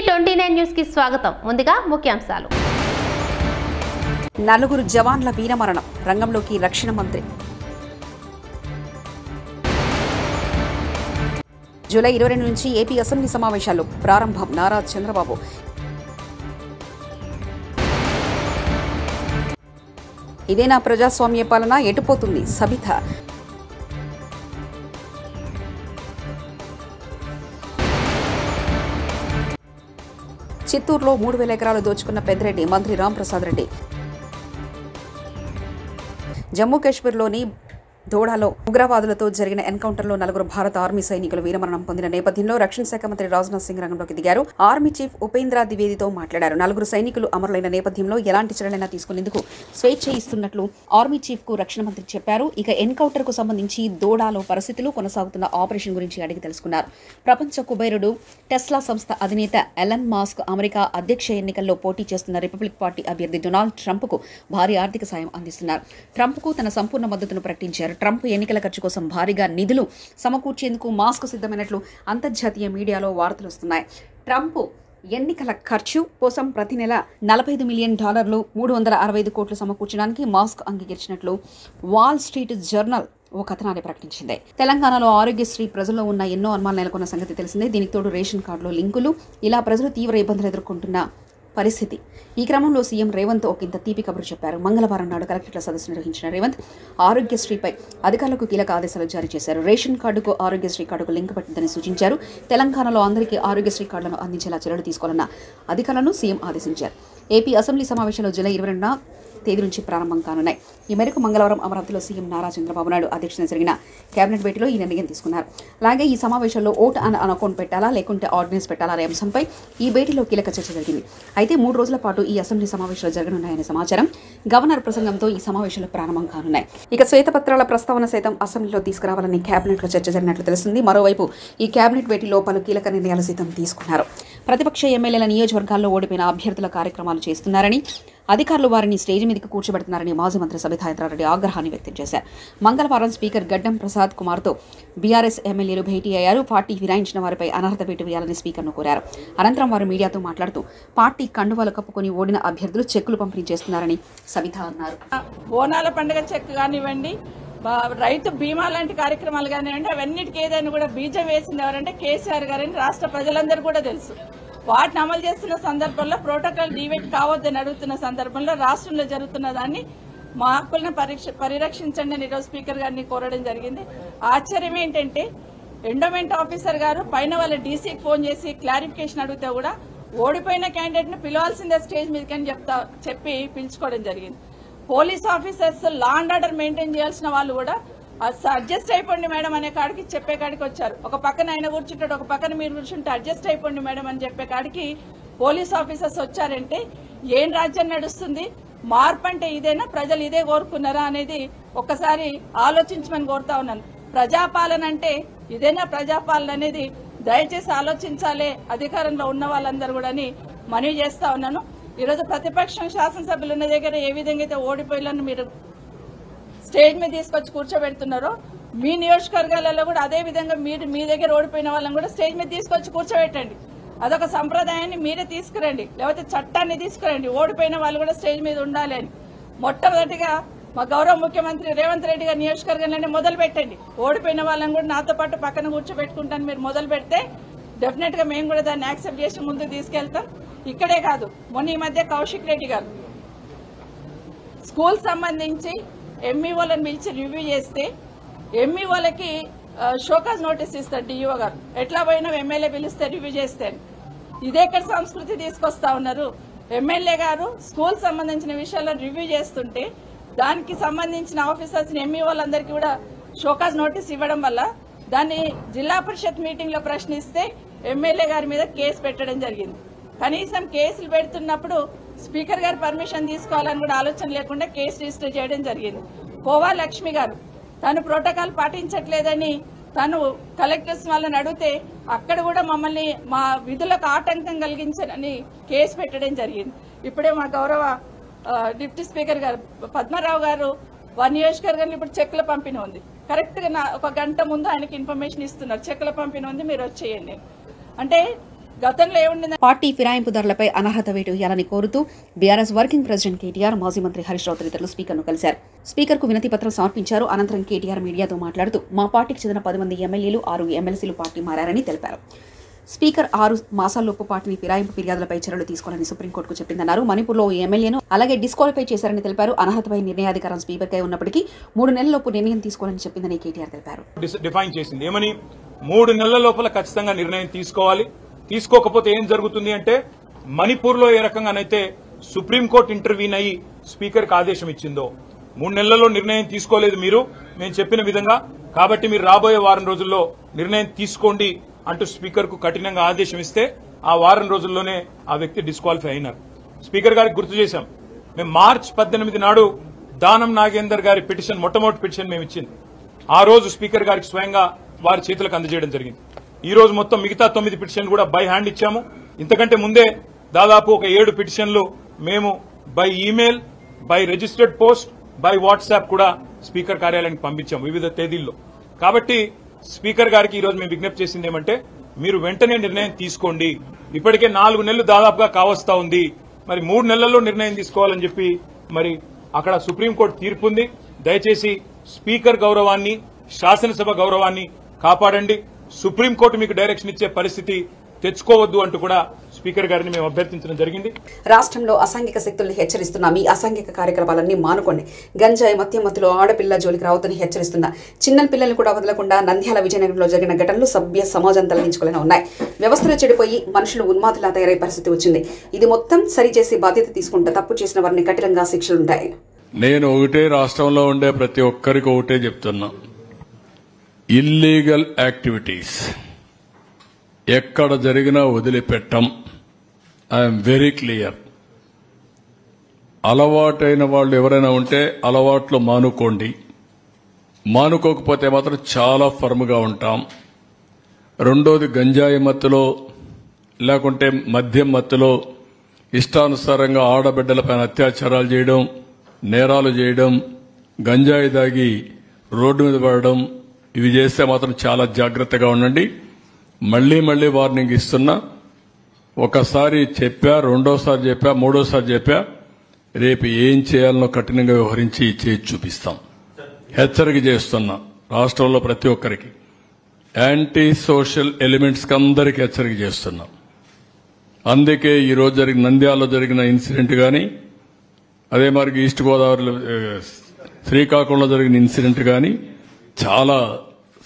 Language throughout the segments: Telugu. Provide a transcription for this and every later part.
టీవీ29 న్యూస్ కి స్వాగతం. ముందుగా ముఖ్యాంశాలు. నలుగురు జవాన్ల వీరమరణం, రంగంలోకి రక్షణ మంత్రి. జూలై 22 నుంచి ఏపీ అసెంబ్లీ సమావేశాలు ప్రారంభం, నారా చంద్రబాబు. ఇదేనా ప్రజాస్వామ్య పాలన, ఎటుపోతుంది సబిత. చిత్తూరులో 3000 ఎకరాలు దోచుకున్న పెద్దిరెడ్డి, మంత్రి రాంప్రసాద్ రెడ్డి. జమ్మూ కాశ్మీర్లోని దోడాలో ఉగ్రవాదులతో జరిగిన ఎన్కౌంటర్లో 4 భారత ఆర్మీ సైనికులు వీరమరణం పొందిన నేపథ్యంలో రక్షణ శాఖ మంత్రి రాజ్నాథ్ సింగ్ రంగంలోకి దిగారు. ఆర్మీ చీఫ్ ఉపేంద్ర ద్వివేదితో మాట్లాడారు. 4 సైనికులు అమరులైన నేపథ్యంలో ఎలాంటి చర్యలైనా తీసుకునేందుకు స్వేచ్ఛ ఇస్తున్నట్లు ఆర్మీ చీఫ్ కు రక్షణ మంత్రి చెప్పారు. ఇక ఎన్కౌంటర్ కు సంబంధించి దోడాలో పరిస్థితులు, కొనసాగుతున్న ఆపరేషన్ గురించి అడిగి తెలుసుకున్నారు. ప్రపంచ కుబేరుడు టెస్లా సంస్థ అధినేత ఎలన్ మాస్క్ అమెరికా అధ్యక్ష ఎన్నికల్లో పోటీ చేస్తున్న రిపబ్లిక్ పార్టీ అభ్యర్థి డొనాల్డ్ ట్రంప్ కు భారీ ఆర్థిక సాయం అందిస్తున్నారు. ట్రంప్ కు తన సంపూర్ణ మద్దతును ప్రకటించారు. ట్రంప్ ఎన్నికల ఖర్చు కోసం భారీగా నిధులు సమకూర్చేందుకు మాస్క్ సిద్ధమైనట్లు అంతర్జాతీయ మీడియాలో వార్తలు వస్తున్నాయి. ట్రంప్ ఎన్నికల ఖర్చు కోసం ప్రతి నెల $45 మిలియన్, 365 కోట్లు సమకూర్చడానికి మాస్క్ అంగీకరించినట్లు వాల్ స్ట్రీట్ జర్నల్ ఓ కథనాన్ని ప్రకటించింది. తెలంగాణలో ఆరోగ్యశ్రీ ప్రజల్లో ఉన్న ఎన్నో అనుమానాలు నెలకొన్న సంగతి తెలిసిందే. దీనికి తోడు రేషన్ కార్డులో లింకులు, ఇలా ప్రజలు తీవ్ర ఇబ్బందులు ఎదుర్కొంటున్న పరిస్థితి. ఈ క్రమంలో సీఎం రేవంత్ ఒకంత తీపి కబురు చెప్పారు. మంగళవారం నాడు కలెక్టర్ల సదస్సు నిర్వహించిన రేవంత్ ఆరోగ్యశ్రీపై అధికారులకు కీలక ఆదేశాలు జారీ చేశారు. రేషన్ కార్డుకు ఆరోగ్యశ్రీ కార్డుకు లింక్ పెట్టిందని సూచించారు. తెలంగాణలో అందరికీ ఆరోగ్యశ్రీ కార్డులను అందించేలా చర్యలు తీసుకోవాలన్న అధికారులను సీఎం ఆదేశించారు. ఏపీ అసెంబ్లీ సమావేశాలు జూలై 22వ తేదీ నుంచి ప్రారంభం కానున్నాయి. ఈ మేరకు మంగళవారం అమరావతిలో సీఎం నారా చంద్రబాబు నాయుడు అధ్యక్షతన జరిగిన కేబినెట్ భేటీలో ఈ నిర్ణయం తీసుకున్నారు. అలాగే ఈ సమావేశంలో ఓట్ ఆన్ అకౌంట్ పెట్టాలా లేకుంటే ఆర్డినెన్స్ పెట్టాలా అనే అంశంపై ఈ భేటీలో కీలక చర్చ జరిగింది. అయితే 3 రోజుల పాటు ఈ అసెంబ్లీ సమావేశాలు జరగనున్నాయనే సమాచారం. గవర్నర్ ప్రసంగంతో ఈ సమావేశాలు ప్రారంభం కానున్నాయి. ఇక శ్వేతపత్రాల ప్రస్తావన సైతం అసెంబ్లీలో తీసుకురావాలని కేబినెట్ లో చర్చ జరిగినట్లు తెలుస్తుంది. మరోవైపు ఈ కేబినెట్ భేటీలో పలు కీలక నిర్ణయాలు సైతం తీసుకున్నారు. ప్రతిపక్ష ఎమ్మెల్యేల నియోజకవర్గాల్లో ఓడిపోయిన అభ్యర్థుల కార్యక్రమాలు చేస్తున్నారని, అధికారులు వారిని స్టేజ్ మీదకి కూర్చోబెడుతున్నారని మాజీ మంత్రి సబితా ఇంద్రారెడ్డి ఆగ్రహాన్ని వ్యక్తం చేశారు. మంగళవారం స్పీకర్ గడ్డం ప్రసాద్ కుమార్తో బీఆర్ఎస్ ఎమ్మెల్యేలు భేటీ అయ్యారు. పార్టీ ఫిరాయించిన వారిపై అనర్హత వేటు వేయాలని స్పీకర్ను కోరారు. అనంతరం వారు మీడియాతో మాట్లాడుతూ పార్టీ కండువాలు కప్పుకొని ఓడిన అభ్యర్థులు చెక్కులు పంపిణీ చేస్తున్నారని సబితా అన్నారు. బోనాల పండుగ చెక్ కానివ్వండి, రైతు బీమా లాంటి కార్యక్రమాలు కానివ్వండి, అవన్నిటికీ ఏదైనా కూడా బీజం వేసింది ఎవరంటే కేసీఆర్ గారని రాష్ట్ర ప్రజలందరూ కూడా తెలుసు. వాటిని అమలు చేస్తున్న సందర్భంలో ప్రోటోకాల్ డీవేట్ కావద్దని అడుగుతున్న సందర్భంలో రాష్ట్రంలో జరుగుతున్న దాన్ని మా హక్కులను పరిరక్షించండి అని ఈరోజు స్పీకర్ గారిని కోరడం జరిగింది. ఆశ్చర్యం ఏంటంటే ఎండోమెంట్ ఆఫీసర్ గారు పైన వాళ్ళ డీసీకి ఫోన్ చేసి క్లారిఫికేషన్ అడిగితే కూడా ఓడిపోయిన క్యాండిడేట్ ను పిలవాల్సిందే స్టేజ్ మీదకి అని చెప్పి పిలుచుకోవడం జరిగింది. Police officers law and order maintain చేయాల్సిన వాళ్ళు కూడా అడ్జస్ట్ అయిపోండి మేడం అనే కాడికి చెప్పే కాడికి వచ్చారు. ఒక పక్కన ఆయన కూర్చుంటాడు, ఒక పక్కన మీరు కూర్చుంటే అడ్జస్ట్ అయిపోండి మేడం అని చెప్పే కాడికి పోలీస్ ఆఫీసర్స్ వచ్చారంటే ఏం రాజ్యం నడుస్తుంది? మార్పు అంటే ఇదేనా? ప్రజలు ఇదే కోరుకున్నారా అనేది ఒక్కసారి ఆలోచించమని కోరుతా ఉన్నాను. ప్రజాపాలన అంటే ఇదేనా ప్రజాపాలన అనేది దయచేసి ఆలోచించాలి అధికారంలో ఉన్న వాళ్ళందరూ కూడా అని మనవి చేస్తా ఉన్నాను. ఈరోజు ప్రతిపక్షం శాసనసభ్యులు ఉన్న దగ్గర ఏ విధంగా అయితే ఓడిపోయాలని మీరు స్టేజ్ మీద తీసుకొచ్చి కూర్చోబెడుతున్నారో, మీ నియోజకవర్గాలలో కూడా అదే విధంగా మీరు మీ దగ్గర ఓడిపోయిన వాళ్ళని కూడా స్టేజ్ మీద తీసుకొచ్చి కూర్చోబెట్టండి. అదొక సంప్రదాయాన్ని మీరే తీసుకురండి, లేకపోతే చట్టాన్ని తీసుకురండి. ఓడిపోయిన వాళ్ళు కూడా స్టేజ్ మీద ఉండాలి అని మొట్టమొదటిగా మా గౌరవ ముఖ్యమంత్రి రేవంత్ రెడ్డి గారి నియోజకవర్గంలోనే మొదలు పెట్టండి. ఓడిపోయిన వాళ్ళని కూడా నాతో పాటు పక్కన కూర్చోబెట్టుకుంటాను మీరు మొదలు పెడితే డెఫినెట్ గా మేము కూడా దాన్ని యాక్సెప్ట్ చేసి ముందుకు తీసుకెళ్తాం. ఇక్కడే కాదు, మొన్న ఈ మధ్య కౌశిక్ రెడ్డి గారు స్కూల్ సంబంధించి ఎంఈఓలను పిలిచి రివ్యూ చేస్తే ఎంఈఓలకి షోకాజ్ నోటీస్ ఇస్తారు డిఈఓ గారు. ఎట్లా పోయినా ఎమ్మెల్యే పిలిస్తే రివ్యూ చేస్తే ఇదేక్కడ సంస్కృతి తీసుకొస్తా ఉన్నారు? ఎమ్మెల్యే గారు స్కూల్ సంబంధించిన విషయాలను రివ్యూ చేస్తుంటే దానికి సంబంధించిన ఆఫీసర్స్ ఎంఈఓలందరికీ కూడా షోకాజ్ నోటీస్ ఇవ్వడం వల్ల దాన్ని జిల్లా పరిషత్ మీటింగ్ లో ప్రశ్నిస్తే ఎమ్మెల్యే గారి మీద కేసు పెట్టడం జరిగింది. కనీసం కేసులు పెడుతున్నప్పుడు స్పీకర్ గారు పర్మిషన్ తీసుకోవాలని కూడా ఆలోచన లేకుండా కేసు రిజిస్టర్ చేయడం జరిగింది. కోవా లక్ష్మి గారు తను ప్రోటోకాల్ పాటించట్లేదని తను కలెక్టర్స్ వాళ్ళని అడిగితే అక్కడ కూడా మమ్మల్ని మా విధులకు ఆటంకం కలిగించని కేసు పెట్టడం జరిగింది. ఇప్పుడే మా గౌరవ డిప్యూటీ స్పీకర్ గారు పద్మారావు గారు వారి నియోజకవర్గంలో ఇప్పుడు చెక్కుల పంపిణీ ఉంది. కరెక్ట్ గా 1 గంట ముందు ఆయనకి ఇన్ఫర్మేషన్ ఇస్తున్నారు, చెక్కుల పంపిణీ ఉంది మీరు వచ్చేయండి. అంటే గతంలో ఏముండింది? పార్టీ ఫిరాయింపుదారులపై అనర్హత వేటు వేయాలని కోరుతూ బీఆర్ఎస్ వర్కింగ్ ప్రెసిడెంట్ కేటీఆర్, మాజీ మంత్రి హరీష్ రావు తదితరులు స్పీకర్ను కలిశారు. స్పీకర్కు వినతి పత్రం సమర్పించారు. అనంతరం కేటీఆర్ మీడియాతో మాట్లాడుతూ మా పార్టీకి చెందిన 10 మంది ఎమ్మెల్యేలు, 6 ఎమ్మెల్సీలు పార్టీ మారారని తెలిపారు. స్పీకర్ 6 మాసాల్లోపు పార్టీని ఫిరాయింపు ఫిర్యాదులపై చర్యలు తీసుకోవాలని సుప్రీంకోర్టుకు చెప్పిందన్నారు. మణిపూర్లో ఓ ఎమ్మెల్యేను అలాగే డిస్క్వాలిఫై చేశారని తెలిపారు. అనర్హతపై నిర్ణయాధికారం స్పీకర్కై ఉన్నప్పటికీ 3 నెలలలోపు నిర్ణయం తీసుకోవాలని చెప్పిందని కేటీఆర్ తెలిపారు. డిఫైన్ చేసింది ఏమని, 3 నెలల లోపల ఖచ్చితంగా నిర్ణయం తీసుకోవాలి. తీసుకోకపోతే ఏం జరుగుతుంది అంటే, మణిపూర్లో ఏ రకంగానైతే సుప్రీంకోర్టు ఇంటర్వ్యూన్ అయ్యి స్పీకర్కి ఆదేశం ఇచ్చిందో, 3 నెలల్లో నిర్ణయం తీసుకోలేదు మీరు మేము చెప్పిన విధంగా, కాబట్టి మీరు రాబోయే వారం రోజుల్లో నిర్ణయం తీసుకోండి అంటూ స్పీకర్కు కఠినంగా ఆదేశం ఇస్తే ఆ వారం రోజుల్లోనే ఆ వ్యక్తి డిస్క్వాలిఫై అయినారు. స్పీకర్ గారికి గుర్తు చేశాం, మేము మార్చి 18 నాడు దానం నాగేందర్ గారి పిటిషన్, మొట్టమొదటి పిటిషన్ మేము ఇచ్చింది. ఆ రోజు స్పీకర్ గారికి స్వయంగా వారి చేతులకు అందజేయడం జరిగింది. ఈ రోజు మొత్తం మిగతా 9 పిటిషన్లు కూడా బై హ్యాండ్ ఇచ్చాము. ఇంతకంటే ముందే దాదాపు ఒక 7 పిటిషన్లు మేము by email, by registered post, by WhatsApp కూడా స్పీకర్ కార్యాలయానికి పంపించాము వివిధ తేదీల్లో. కాబట్టి స్పీకర్ గారికి ఈ రోజు మేము విజ్ఞప్తి చేసింది ఏమంటే, మీరు వెంటనే నిర్ణయం తీసుకోండి. ఇప్పటికే 4 నెలలు దాదాపుగా కావస్తా ఉంది, మరి 3 నెలల్లో నిర్ణయం తీసుకోవాలని చెప్పి మరి అక్కడ సుప్రీంకోర్టు తీర్పు ఉంది. దయచేసి స్పీకర్ గౌరవాన్ని, శాసనసభ గౌరవాన్ని కాపాడండి. సుప్రీంకోర్టు మీకు డైరెక్షన్ ఇచ్చే పరిస్థితి తెచ్చుకోవద్దు అంటూ కూడా స్పీకర్ గారిని మేము అభ్యర్థించడం జరిగింది. రాష్ట్రంలో అసాంఘిక శక్తుల్ని హెచ్చరిస్తున్నా మీ అసాంఘిక కార్యకలాపాలన్నీ మానుకోండి. గంజాయి, మద్యం మత్తులో ఆడపిల్ల జోలికి రావద్దని హెచ్చరిస్తున్నా. చిన్న పిల్లల్ని కూడా వదలకుండా నంద్యాల, విజయనగరంలో జరిగిన ఘటనలు సభ్య సమాజం తలదించుకోలేని ఉన్నాయి. వ్యవస్థలు చెడిపోయి మనుషులు ఉన్మాదులా తయారయ్యే పరిస్థితి వచ్చింది. ఇది మొత్తం సరిచేసి బాధ్యత తీసుకుంటే తప్పు చేసిన వారిని కఠినంగా శిక్షలుంటాయి. నేను ఒకటే, రాష్ట్రంలో ఉండే ప్రతి ఒక్కరికి ఒకటే చెప్తున్నా, ఇల్లీగల్ యాక్టివిటీస్ ఎక్కడ జరిగినా వదిలిపెట్టం. I'm very clear. అలవాటైన వాళ్ళు ఎవరైనా ఉంటే అలవాట్లు మానుకోండి. మానుకోకపోతే మాత్రం చాలా ఫర్మ్గా ఉంటాం. రెండోది, గంజాయి మత్తులో లేకుంటే మద్యం మత్తులో ఇష్టానుసారంగా ఆడబిడ్డలపైన అత్యాచారాలు చేయడం, నేరాలు చేయడం, గంజాయి దాగి రోడ్డు మీద పడడం, ఇవి చేస్తే మాత్రం చాలా జాగ్రత్తగా ఉండండి. మళ్లీ మళ్లీ వార్నింగ్ ఇస్తున్నా. ఒకసారి చెప్పా, రెండోసారి చెప్పా, మూడోసారి చెప్పా, రేపు ఏం చేయాలనో కఠినంగా వ్యవహరించి చేసి చూపిస్తాం. హెచ్చరిక చేస్తున్నా రాష్ట్రంలో ప్రతి ఒక్కరికి, యాంటీ సోషల్ ఎలిమెంట్స్ కి అందరికీ హెచ్చరిక చేస్తున్నా. అందుకే ఈ రోజు జరిగిన నంద్యాలలో జరిగిన ఇన్సిడెంట్ గాని, అదే మరి ఈస్ట్ గోదావరిలో శ్రీకాకుళంలో జరిగిన ఇన్సిడెంట్ గాని చాలా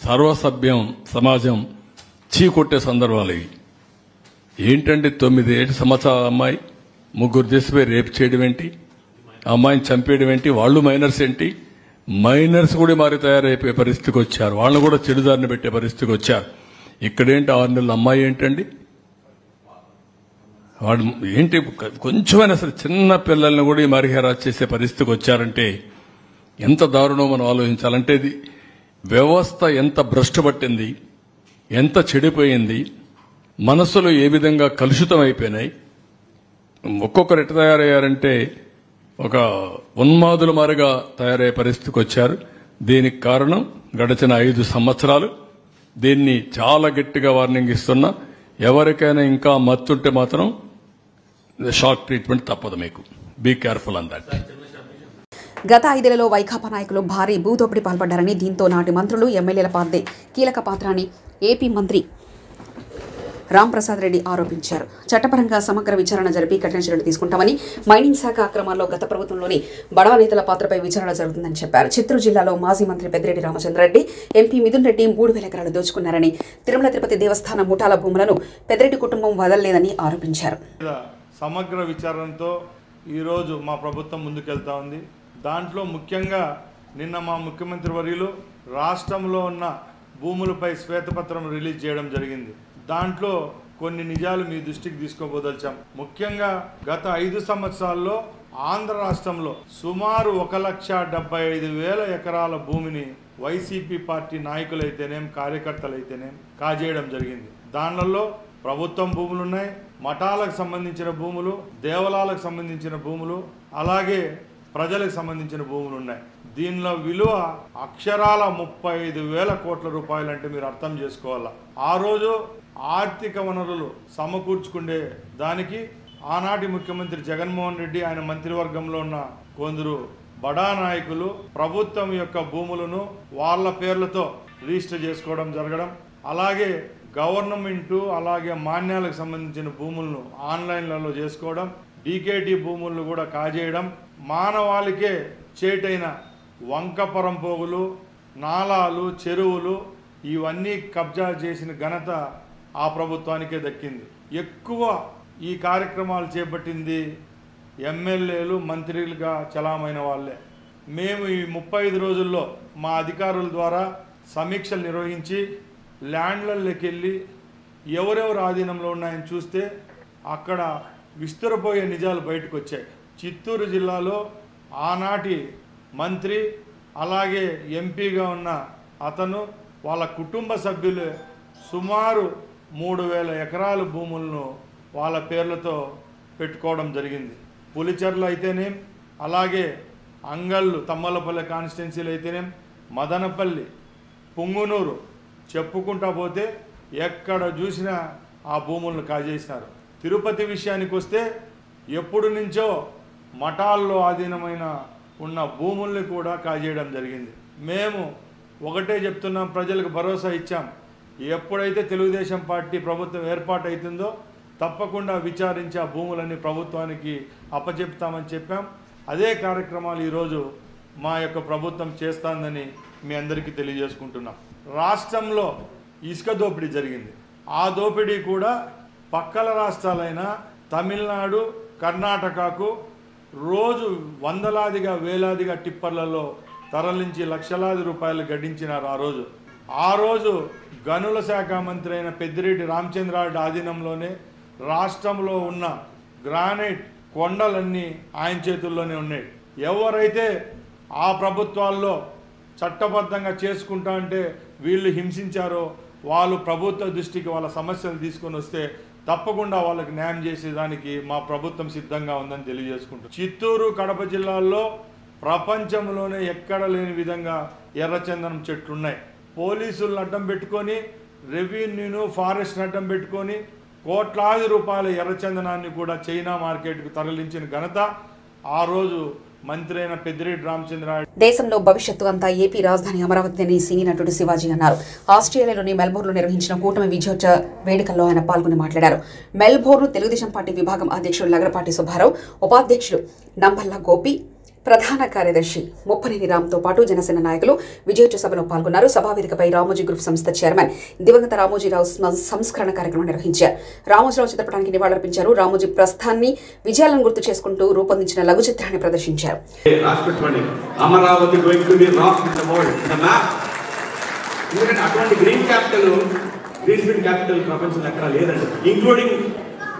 సర్వసభ్యం సమాజం చీకొట్టే సందర్భాలు ఇవి. ఏంటంటే 9 సంవత్సరాల అమ్మాయి, 3 దేశపై రేపు చేయడం ఏంటి, అమ్మాయిని చంపేయడం ఏంటి, వాళ్ళు మైనర్స్ ఏంటి, మైనర్స్ కూడా మారి తయారైపోయే పరిస్థితికి వచ్చారు. వాళ్ళని కూడా చెడుదారిని పెట్టే పరిస్థితికి వచ్చారు. ఇక్కడేంటి 6 నెలల అమ్మాయి ఏంటండి, వాడు ఏంటి, కొంచెమైనా సరే చిన్న పిల్లల్ని కూడా మరి హెరాస్ చేసే పరిస్థితికి వచ్చారంటే ఎంత దారుణం మనం ఆలోచించాలంటే, ఇది వ్యవస్థ ఎంత భ్రష్టు పట్టింది, ఎంత చెడిపోయింది, మనసులు ఏ విధంగా కలుషితం అయిపోయినాయి. ఒక్కొక్కరు ఎట్లా తయారయ్యారంటే ఒక ఉన్మాదుల మారిగా తయారయ్యే పరిస్థితికి వచ్చారు. దీనికి కారణం గడిచిన 5 సంవత్సరాలు. దీన్ని చాలా గట్టిగా వార్నింగ్ ఇస్తున్నా. ఎవరికైనా ఇంకా మత్తుంటే మాత్రం షాక్ ట్రీట్మెంట్ తప్పదు. మీకు బీ కేర్ఫుల్ ఆన్ దట్. గత 5 ఏళ్లలో వైకాపా నాయకులు భారీ భూదోపిడి పాల్పడ్డారని, దీంతో నాటి మంత్రులు, ఎమ్మెల్యేల పార్టీ కీలక పాత్ర అని ఏపీ మంత్రి రాంప్రసాద్ రెడ్డి ఆరోపించారు. చట్టపరంగా సమగ్ర విచారణ జరిపి కఠిన చర్యలు తీసుకుంటామని, మైనింగ్ శాఖ అక్రమాల్లో గత ప్రభుత్వంలోని బడవ నేతల పాత్రపై విచారణ జరుగుతుందని చెప్పారు. చిత్తూరు జిల్లాలో మాజీ మంత్రి పెద్దిరెడ్డి రామచంద్రారెడ్డి, ఎంపీ మిథున్ రెడ్డి 3,000 ఎకరాలు దోచుకున్నారని, తిరుమల తిరుపతి దేవస్థానం ముఠాల భూములను పెద్దిరెడ్డి కుటుంబం వదలలేదని ఆరోపించారు. సమగ్ర విచారణతో ఈరోజు మా ప్రభుత్వం ముందుకెళ్తా ఉంది. దాంట్లో ముఖ్యంగా నిన్న మా ముఖ్యమంత్రి వర్యులు రాష్ట్రంలో ఉన్న భూములపై శ్వేతపత్రం రిలీజ్ చేయడం జరిగింది. దాంట్లో కొన్ని నిజాలు మీ దృష్టికి తీసుకోబోదలిచాం. ముఖ్యంగా గత 5 సంవత్సరాల్లో ఆంధ్ర రాష్ట్రంలో సుమారు 1,75,000 ఎకరాల భూమిని వైసీపీ పార్టీ నాయకులైతేనేం, కార్యకర్తలైతేనేం కాజేయడం జరిగింది. దానిలో ప్రభుత్వం భూములున్నాయి, మఠాలకు సంబంధించిన భూములు, దేవాలయాలకు సంబంధించిన భూములు, అలాగే ప్రజలకు సంబంధించిన భూములు ఉన్నాయి. దీనిలో విలువ అక్షరాల 35,000 కోట్ల రూపాయలు అంటే మీరు అర్థం చేసుకోవాలా. ఆ రోజు ఆర్థిక వనరులు సమకూర్చుకునే దానికి ఆనాటి ముఖ్యమంత్రి జగన్మోహన్ రెడ్డి ఆయన మంత్రివర్గంలో ఉన్న కొందరు బడా నాయకులు ప్రభుత్వం యొక్క భూములను వాళ్ళ పేర్లతో రిజిస్టర్ చేసుకోవడం జరగడం, అలాగే గవర్నమెంటు అలాగే మాన్యాలకు సంబంధించిన భూములను ఆన్లైన్లలో చేసుకోవడం, డీకేటీ భూములను కూడా కాజేయడం, మానవాళికే చేటైన వంకపరం పోగులు, నాలాలు, చెరువులు ఇవన్నీ కబ్జా చేసిన ఘనత ఆ ప్రభుత్వానికే దక్కింది. ఎక్కువ ఈ కార్యక్రమాలు చేపట్టింది ఎమ్మెల్యేలు, మంత్రులుగా చలామైన వాళ్ళే. మేము ఈ 35 రోజుల్లో మా అధికారుల ద్వారా సమీక్షలు నిర్వహించి ల్యాండ్లలోకి వెళ్ళి ఎవరెవరు ఆధీనంలో ఉన్నాయని చూస్తే అక్కడ విస్తురపోయే నిజాలు బయటకు వచ్చాయి. చిత్తూరు జిల్లాలో ఆనాటి మంత్రి అలాగే ఎంపీగా ఉన్న అతను వాళ్ళ కుటుంబ సభ్యులు సుమారు 3000 ఎకరాల భూములను వాళ్ళ పేర్లతో పెట్టుకోవడం జరిగింది. పులిచెర్ల అయితేనేం, అలాగే అంగళ్ళు తమ్మలపల్లి కాన్స్టిట్యున్సీలు అయితేనేం, మదనపల్లి, పుంగునూరు చెప్పుకుంటా పోతే ఎక్కడ చూసినా ఆ భూములను కాజేసినారు. తిరుపతి విషయానికి వస్తే ఎప్పుడు నుంచో మఠాల్లో ఆధీనమైన ఉన్న భూముల్ని కూడా కాజేయడం జరిగింది. మేము ఒకటే చెప్తున్నాం, ప్రజలకు భరోసా ఇచ్చాం, ఎప్పుడైతే తెలుగుదేశం పార్టీ ప్రభుత్వం ఏర్పాటు అవుతుందో తప్పకుండా విచారించి ఆ భూములన్నీ ప్రభుత్వానికి అప్పచెప్తామని చెప్పాం. అదే కార్యక్రమాలు ఈరోజు మా యొక్క ప్రభుత్వం చేస్తుందని మీ అందరికీ తెలియజేసుకుంటున్నాం. రాష్ట్రంలో ఇసుక దోపిడీ జరిగింది. ఆ దోపిడీ కూడా పక్కల రాష్ట్రాలైన తమిళనాడు, కర్ణాటకకు రోజు వందలాదిగా వేలాదిగా టిప్పర్లలో తరలించి లక్షలాది రూపాయలు గడించినారు. ఆ రోజు గనుల శాఖ మంత్రి అయిన పెద్దిరెడ్డి రామచంద్రారెడ్డి ఆధీనంలోనే రాష్ట్రంలో ఉన్న గ్రానైట్ కొండలన్నీ ఆయన చేతుల్లోనే ఉన్నాయి. ఎవరైతే ఆ ప్రభుత్వాల్లో చట్టబద్ధంగా చేసుకుంటా అంటే వీళ్ళు హింసించారో వాళ్ళు ప్రభుత్వ దృష్టికి వాళ్ళ సమస్యలు తీసుకొని వస్తే తప్పకుండా వాళ్ళకి న్యాయం చేసేదానికి మా ప్రభుత్వం సిద్ధంగా ఉందని తెలియజేసుకుంటాం. చిత్తూరు, కడప జిల్లాల్లో ప్రపంచంలోనే ఎక్కడ లేని విధంగా ఎర్రచందనం చెట్లున్నాయి. పోలీసులను అడ్డం పెట్టుకొని, రెవెన్యూను, ఫారెస్ట్ అడ్డం పెట్టుకొని కోట్లాది రూపాయల ఎర్రచందనాన్ని కూడా చైనా మార్కెట్కు తరలించిన ఘనత ఆ రోజు మంత్రి అయిన పెద్దిరెడ్డి రామచంద్రారెడ్డి. దేశంలో భవిష్యత్తు అంతా ఏపీ రాజధాని అమరావతి అని సినీ నటుడు శివాజీ అన్నారు. ఆస్ట్రేలియాలోని మెల్బోర్న్లో నిర్వహించిన కూటమి విజయోత్సవ వేడుకల్లో ఆయన పాల్గొని మాట్లాడారు. మెల్బోర్న్ తెలుగుదేశం పార్టీ విభాగం అధ్యక్షుడు లగడపాటి సుబ్బారావు, ఉపాధ్యక్షుడు నంబల్ల గోపి, ప్రధాన కార్యదర్శి ముప్పనేని రామ్తో పాటు జనసేన నాయకులు విజయోత్సవ సభలో పాల్గొన్నారు. సభావేదికపై రామోజీ గ్రూప్ సంస్థ చైర్మన్ దివంగత రామోజీరావు సంస్కరణ కార్యక్రమం నిర్వహించారు. రామోజీరావు చిత్రపటానికి నివాళులర్పించారు. రామోజీ ప్రస్థాన్ని, విజయాలను గుర్తు చేసుకుంటూ రూపొందించిన లఘు చిత్రాన్ని ప్రదర్శించారు.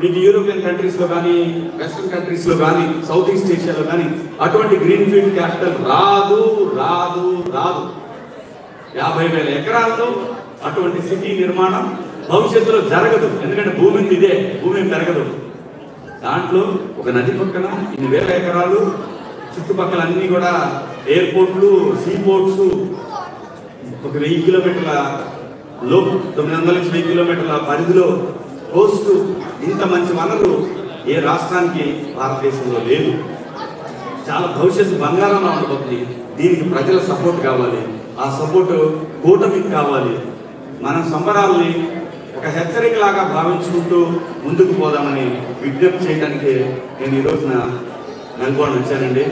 మీకు యూరోపియన్ కంట్రీస్లో కానీ, వెస్ట్రన్ కంట్రీస్లో కానీ, సౌత్ ఈస్ట్ ఏషియాలో కానీ అటువంటి గ్రీన్ ఫీల్డ్ క్యాపిటల్ రాదు. 50,000 ఎకరాల్లో అటువంటి సిటీ నిర్మాణం భవిష్యత్తులో జరగదు. ఎందుకంటే భూమి ఇదే, భూమి పెరగదు. దాంట్లో ఒక నది పక్కన ఇన్ని వేల ఎకరాలు, చుట్టుపక్కల అన్ని కూడా ఎయిర్పోర్ట్లు, సీపోర్ట్స్, ఒక 1000 కిలోమీటర్ల లోపు 900 నుంచి 1000 కిలోమీటర్ల పరిధిలో కోస్టు, ఇంత మంచి వనరు ఏ రాష్ట్రానికి భారతదేశంలో లేదు. చాలా భవిష్యత్తు బంగారంలో ఉండబోతుంది. దీనికి ప్రజల సపోర్ట్ కావాలి. ఆ సపోర్ట్ కూటమికి కావాలి. మన సంబరాల్ని ఒక హెచ్చరికలాగా భావించుకుంటూ ముందుకు పోదామని విజ్ఞప్తి చేయడానికి నేను ఈ రోజున మెల్బోర్న్ వచ్చానండి.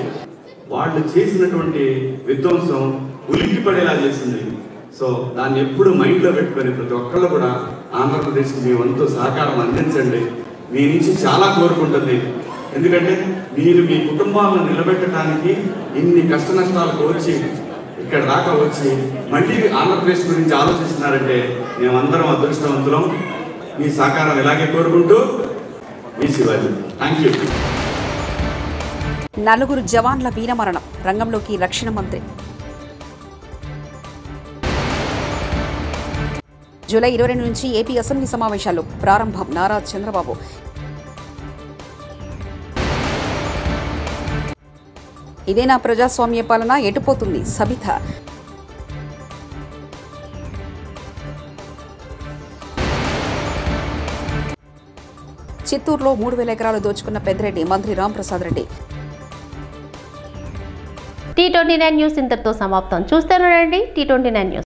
వాళ్ళు చేసినటువంటి విధ్వంసం ఉలిక్కి పడేలా చేసింది. సో దాన్ని ఎప్పుడు మైండ్లో పెట్టుకొని ప్రతి ఒక్కళ్ళు కూడా ఆంధ్రప్రదేశ్కి మీ వంతు సహకారం అందించండి. మీ నుంచి చాలా కోరుకుంటుంది. ఎందుకంటే మీరు మీ కుటుంబాలను నిలబెట్టడానికి ఇన్ని కష్ట నష్టాలకు వచ్చి ఇక్కడ దాకా వచ్చి మళ్ళీ ఆంధ్రప్రదేశ్ గురించి ఆలోచిస్తున్నారంటే మేమందరం అదృష్టవంతులం. మీ సహకారం ఇలాగే కోరుకుంటూ మీ శివాజీ. Thank you. 4 జవాన్ల వీరమరణం, రంగంలోకి రక్షణ మంత్రి. జూలై 22 నుంచి ఏపీ అసెంబ్లీ సమావేశాలు ప్రారంభం. నారా చంద్రబాబు. ఇదేనా ప్రజాస్వామ్య పాలన? ఎటుపోతుంది సబిత? చిత్తూరులో 3,000 ఎకరాలు దోచుకున్న పెద్దిరెడ్డి, మంత్రి రాంప్రసాద్ రెడ్డి. T29 న్యూస్ ఇంతటితో సమాప్తం. చూస్తూనే ఉండండి T29 న్యూస్.